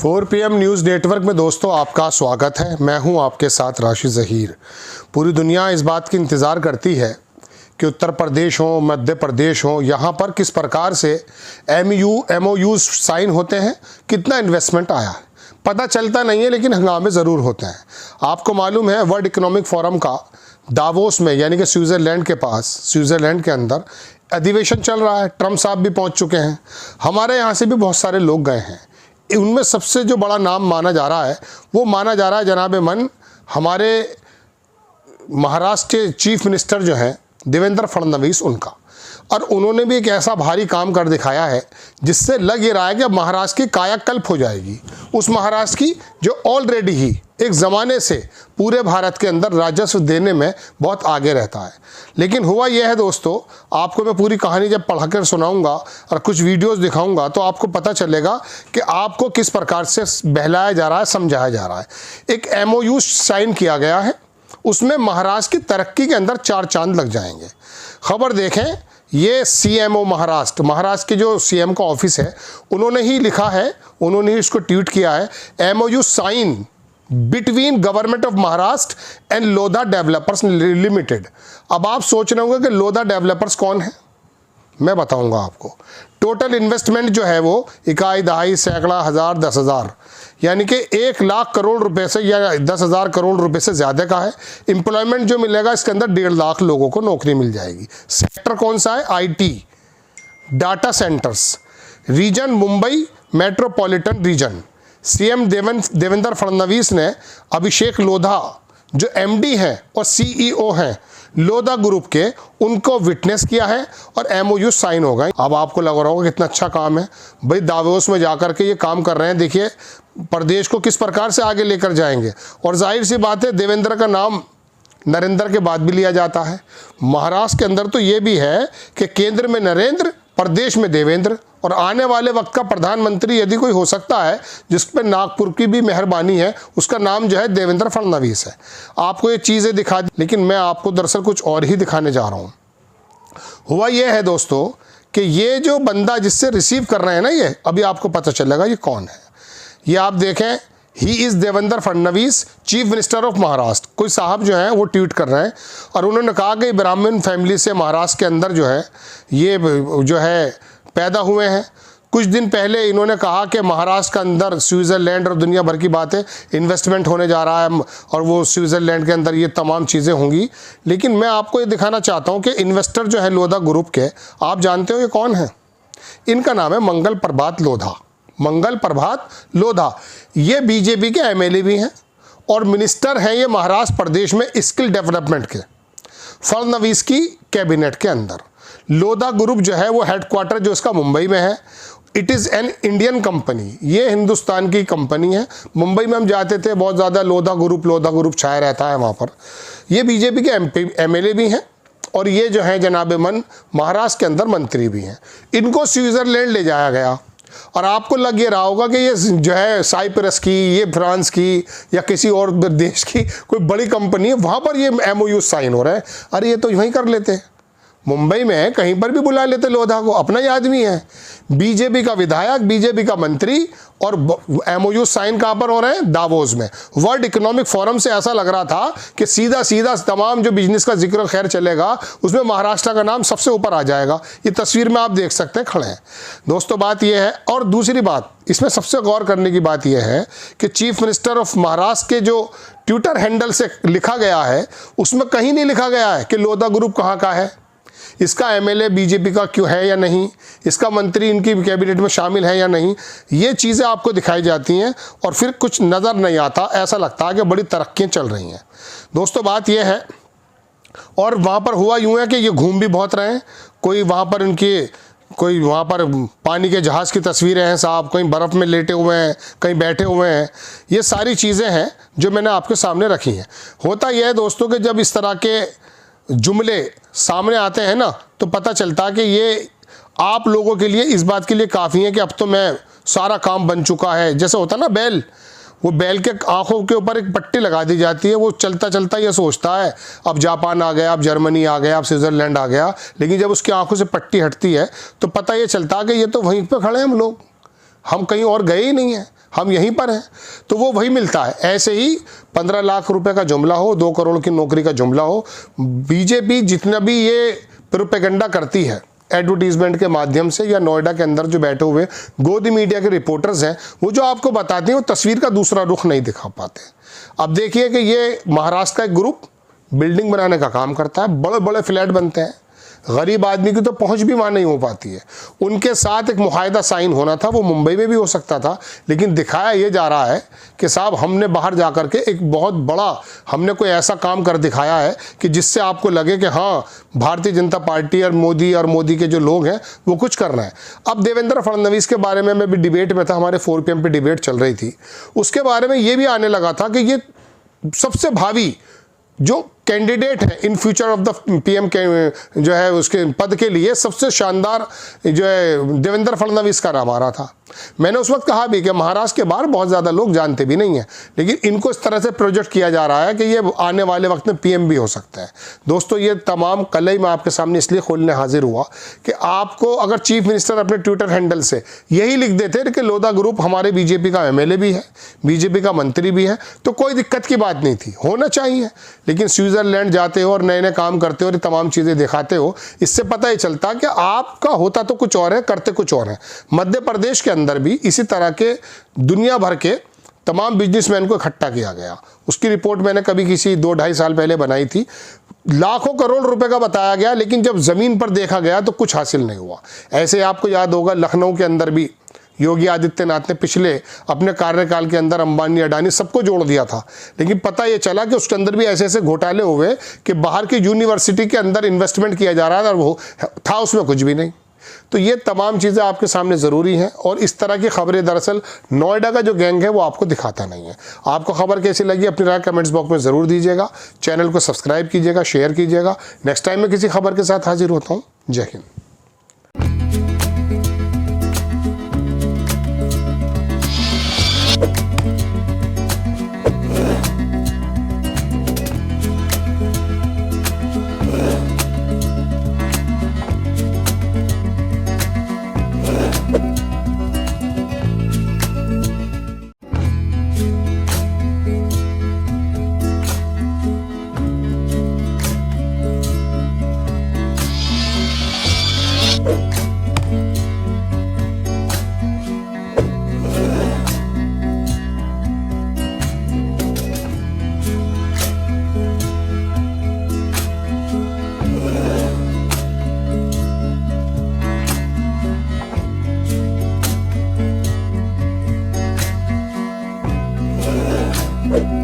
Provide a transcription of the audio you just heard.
4 PM news network में दोस्तों आपका स्वागत है। मैं हूं आपके साथ राशिद ज़हीर। पूरी दुनिया इस बात की इंतज़ार करती है कि उत्तर प्रदेश हो, मध्य प्रदेश हो, यहाँ पर किस प्रकार से MOUs साइन होते हैं, कितना इन्वेस्टमेंट आया है। पता चलता नहीं है लेकिन हंगामे ज़रूर होते हैं। आपको मालूम है वर्ल्ड इकोनॉमिक फोरम का दावोस में यानी कि स्विट्ज़रलैंड के पास, स्विट्ज़रलैंड के अंदर अधिवेशन चल रहा है। ट्रम्प साहब भी पहुँच चुके हैं, हमारे यहाँ से भी बहुत सारे लोग गए हैं। उनमें सबसे जो बड़ा नाम माना जा रहा है वो माना जा रहा है जनाब मन हमारे महाराष्ट्र के चीफ मिनिस्टर जो हैं देवेंद्र फडणवीस, उनका। और उन्होंने भी एक ऐसा भारी काम कर दिखाया है जिससे लग ये रहा है कि अब महाराष्ट्र की कायाकल्प हो जाएगी, उस महाराष्ट्र की जो ऑलरेडी ही एक ज़माने से पूरे भारत के अंदर राजस्व देने में बहुत आगे रहता है। लेकिन हुआ यह है दोस्तों, आपको मैं पूरी कहानी जब पढ़कर सुनाऊंगा और कुछ वीडियोस दिखाऊंगा तो आपको पता चलेगा कि आपको किस प्रकार से बहलाया जा रहा है, समझाया जा रहा है। एक MOU साइन किया गया है, उसमें महाराष्ट्र की तरक्की के अंदर 4 चांद लग जाएंगे। खबर देखें, ये CMO महाराष्ट्र के जो CM का ऑफिस है उन्होंने ही लिखा है, उन्होंने ही इसको ट्वीट किया है। MOU sign between government of Maharashtra and Lodha developers limited. अब आप सोच रहे होंगे कि लोधा डेवलपर्स कौन है, मैं बताऊंगा आपको। टोटल इन्वेस्टमेंट जो है वो इकाई, दहाई, सैकड़ा, हज़ार, 10,000 यानी कि 1 लाख करोड़ रुपए से या 10,000 करोड़ रुपए से ज़्यादा का है। एम्प्लॉयमेंट जो मिलेगा इसके अंदर 1.5 लाख लोगों को नौकरी मिल जाएगी। सेक्टर कौन सा है? IT, data centers, region Mumbai metropolitan region. CM Devendra Fadnavis ने अभिषेक लोधा जो MD हैं और CEO हैं लोधा ग्रुप के, उनको विटनेस किया है और MOU साइन हो गए। अब आपको लग रहा होगा कितना अच्छा काम है भाई, दावोस में जाकर के ये काम कर रहे हैं। देखिए प्रदेश को किस प्रकार से आगे लेकर जाएंगे। और जाहिर सी बात है देवेंद्र का नाम नरेंद्र के बाद भी लिया जाता है। महाराष्ट्र के अंदर तो ये भी है कि केंद्र में नरेंद्र, प्रदेश में देवेंद्र, और आने वाले वक्त का प्रधानमंत्री यदि कोई हो सकता है जिस पर नागपुर की भी मेहरबानी है, उसका नाम जो है देवेंद्र फडणवीस है। आपको ये चीज़ें दिखा दी, लेकिन मैं आपको दरअसल कुछ और ही दिखाने जा रहा हूँ। हुआ ये है दोस्तों कि ये जो बंदा जिससे रिसीव कर रहे हैं ना, ये अभी आपको पता चलेगा ये कौन है। ये आप देखें, he is Devendra Fadnavis, chief minister of Maharashtra. कोई साहब जो हैं वो ट्वीट कर रहे हैं और उन्होंने कहा कि ब्राह्मण फैमिली से महाराष्ट्र के अंदर जो है ये जो है पैदा हुए हैं। कुछ दिन पहले इन्होंने कहा कि महाराष्ट्र के अंदर स्विट्ज़रलैंड और दुनिया भर की बातें इन्वेस्टमेंट होने जा रहा है और वो स्विट्ज़रलैंड के अंदर ये तमाम चीज़ें होंगी। लेकिन मैं आपको ये दिखाना चाहता हूँ कि इन्वेस्टर जो है लोधा ग्रुप के, आप जानते हो ये कौन है? इनका नाम है मंगल प्रभात लोधा। मंगल प्रभात लोधा ये BJP के MLA भी हैं और मिनिस्टर हैं ये महाराष्ट्र प्रदेश में स्किल डेवलपमेंट के, फडणवीस की कैबिनेट के अंदर। लोधा ग्रुप जो है वो हेडक्वार्टर जो इसका मुंबई में है। It is an Indian company, ये हिंदुस्तान की कंपनी है। मुंबई में हम जाते थे, बहुत ज़्यादा लोधा ग्रुप छाया रहता है वहाँ पर। ये BJP के MLA भी हैं और ये जो है जनाब मन महाराष्ट्र के अंदर मंत्री भी हैं। इनको स्विट्ज़रलैंड ले जाया गया और आपको लग ये रहा होगा कि ये जो है साइप्रस की, ये फ्रांस की या किसी और देश की कोई बड़ी कंपनी है, वहाँ पर ये MOU साइन हो रहा है। अरे ये तो वहीं कर लेते हैं, मुंबई में कहीं पर भी बुला लेते लोधा को, अपना ही आदमी है। BJP का विधायक, BJP का मंत्री, और MOU साइन कहाँ पर हो रहे हैं? दावोस में। वर्ल्ड इकोनॉमिक फोरम से ऐसा लग रहा था कि सीधा तमाम जो बिजनेस का जिक्र खैर चलेगा उसमें महाराष्ट्र का नाम सबसे ऊपर आ जाएगा। ये तस्वीर में आप देख सकते हैं, खड़े हैं दोस्तों। बात यह है, और दूसरी बात इसमें सबसे गौर करने की बात यह है कि चीफ मिनिस्टर ऑफ महाराष्ट्र के जो ट्विटर हैंडल से लिखा गया है उसमें कहीं नहीं लिखा गया है कि लोधा ग्रुप कहाँ का है, इसका MLA BJP का क्यों है या नहीं, इसका मंत्री इनकी कैबिनेट में शामिल है या नहीं। ये चीज़ें आपको दिखाई जाती हैं और फिर कुछ नज़र नहीं आता, ऐसा लगता है कि बड़ी तरक्कियाँ चल रही हैं दोस्तों। बात यह है, और वहाँ पर हुआ यूँ है कि ये घूम भी बहुत रहे हैं। कोई वहाँ पर पानी के जहाज़ की तस्वीरें हैं साहब, कहीं बर्फ़ में लेटे हुए हैं, कहीं बैठे हुए हैं। ये सारी चीज़ें हैं जो मैंने आपके सामने रखी हैं। होता यह है दोस्तों कि जब इस तरह के जुमले सामने आते हैं ना तो पता चलता है कि ये आप लोगों के लिए इस बात के लिए काफ़ी है कि अब तो मैं सारा काम बन चुका है। जैसे होता ना बैल, वो बैल के आँखों के ऊपर एक पट्टी लगा दी जाती है, वो चलता चलता ये सोचता है अब जापान आ गया, अब जर्मनी आ गया, अब स्विट्ज़रलैंड आ गया। लेकिन जब उसकी आँखों से पट्टी हटती है तो पता ये चलता है कि ये तो वहीं पे खड़े हैं हम लोग, हम कहीं और गए ही नहीं हैं। हम यहीं पर हैं, तो वो वही मिलता है। ऐसे ही 15 लाख रुपए का जुमला हो, 2 करोड़ की नौकरी का जुमला हो, बीजेपी जितना भी ये प्रोपेगेंडा करती है एडवर्टीजमेंट के माध्यम से, या नोएडा के अंदर जो बैठे हुए गोदी मीडिया के रिपोर्टर्स हैं, वो जो आपको बताते हैं वो तस्वीर का दूसरा रुख नहीं दिखा पाते। अब देखिए कि ये महाराष्ट्र का एक ग्रुप बिल्डिंग बनाने का काम करता है, बड़े बड़े फ्लैट बनते हैं, गरीब आदमी की तो पहुंच भी वहाँ नहीं हो पाती है। उनके साथ एक मुआहदा साइन होना था, वो मुंबई में भी हो सकता था, लेकिन दिखाया ये जा रहा है कि साहब हमने बाहर जा कर के एक बहुत बड़ा हमने कोई ऐसा काम कर दिखाया है कि जिससे आपको लगे कि हाँ भारतीय जनता पार्टी और मोदी के जो लोग हैं वो कुछ कर रहे हैं। अब देवेंद्र फडणवीस के बारे में मैं भी डिबेट में था, हमारे 4 PM पे डिबेट चल रही थी, उसके बारे में ये भी आने लगा था कि ये सबसे भावी जो कैंडिडेट है in future of the PM के जो है उसके पद के लिए सबसे शानदार जो है देवेंद्र फडणवीस का नाम आ रहा था। मैंने उस वक्त कहा भी कि महाराष्ट्र के बाहर बहुत ज़्यादा लोग जानते भी नहीं हैं, लेकिन इनको इस तरह से प्रोजेक्ट किया जा रहा है कि ये आने वाले वक्त में PM भी हो सकता है। दोस्तों ये तमाम कल ही मैं आपके सामने इसलिए खोलने हाजिर हुआ कि आपको अगर चीफ मिनिस्टर अपने ट्विटर हैंडल से यही लिख देते कि लोधा ग्रुप हमारे बीजेपी का MLA भी है, बीजेपी का मंत्री भी है, तो कोई दिक्कत की बात नहीं थी, होना चाहिए। लेकिन स्विट्जरलैंड जाते हो और नए नए काम करते हो और तमाम चीज़ें दिखाते हो, इससे पता ही चलता कि आपका होता तो कुछ और है, करते कुछ और है। मध्य प्रदेश के अंदर भी इसी तरह के दुनिया भर के तमाम बिजनेसमैन को इकट्ठा किया गया। उसकी रिपोर्ट मैंने कभी किसी 2-2.5 साल पहले बनाई थी। लाखों करोड़ रुपए का बताया गया, लेकिन जब जमीन पर देखा गया तो कुछ हासिल नहीं हुआ। ऐसे आपको याद होगा लखनऊ के अंदर भी योगी आदित्यनाथ ने पिछले अपने कार्यकाल के अंदर अंबानी अडानी सबको जोड़ दिया था, लेकिन पता ये चला कि उसके अंदर भी ऐसे ऐसे घोटाले हुए कि बाहर की यूनिवर्सिटी के अंदर इन्वेस्टमेंट किया जा रहा था और वो था उसमें कुछ भी नहीं। तो ये तमाम चीज़ें आपके सामने ज़रूरी हैं, और इस तरह की खबरें दरअसल नोएडा का जो गैंग है वो आपको दिखाता नहीं है। आपको खबर कैसी लगी अपनी राय कमेंट्स बॉक्स में ज़रूर दीजिएगा। चैनल को सब्सक्राइब कीजिएगा, शेयर कीजिएगा। नेक्स्ट टाइम मैं किसी खबर के साथ हाजिर होता हूँ। जय हिंद। you